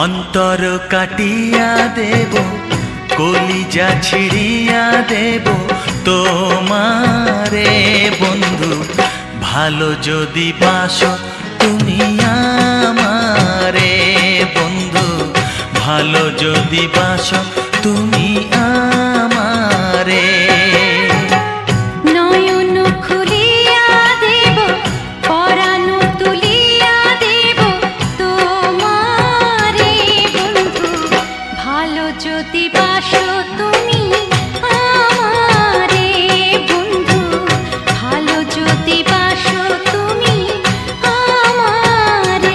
অন্তর কাটিয়া দেব, কলিজা ছিড়িয়া দেব তোমারে বন্ধু। ভালো যদি বাসো তুমি আমারে বন্ধু, ভালো যদি বাসো তুমি আমারে। নয়ন খুলিয়া দেব, পরাণ তুলিয়া দেব তোমারে বন্ধু। ভালো যদি বাসো তুমি আমারে বন্ধু, ভালো যদি বাসো তুমি আমারে।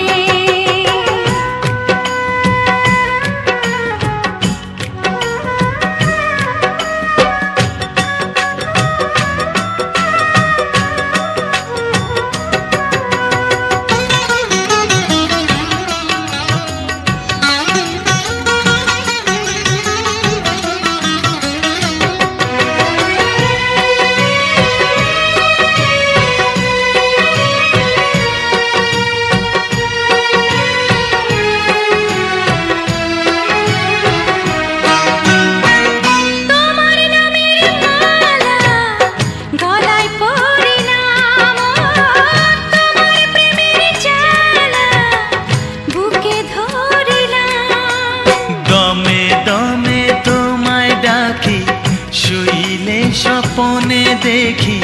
স্বপনে দেখি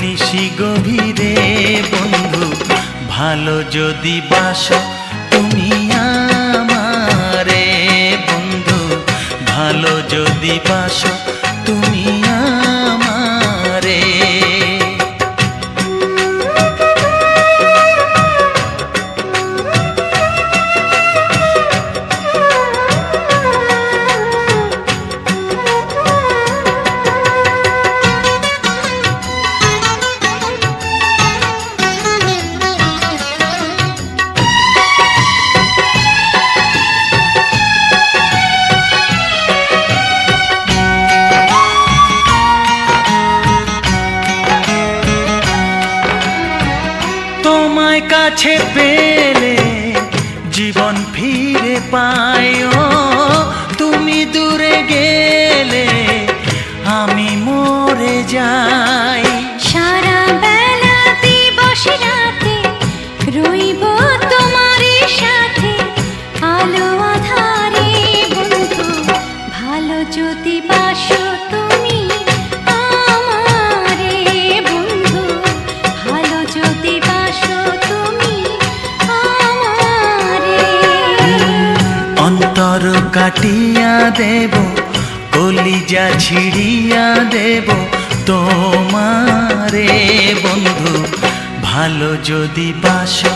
নিশি গভীরে বন্ধু, ভালো যদি বাসো তুমি আমারে বন্ধু, ভালো যদি বাসো তুমি আমারে। তোমায় কাছে পেলে জীবন ফিরে পাই, তুমি দূরে গেলে আমি মরে যাই। সারা বেলা দিবস রাতে রইব তোমার সাথে, আলো আধারে বন্ধু, ভালো যদি বাসো তুমি আমারে বন্ধু, ভালো যদি বাসো তুমি আমারে। অন্তর কাটিয়া দেব, কলিজা ছিড়িয়া দেব তোমারে বন্ধু, ভালো যদি বাসো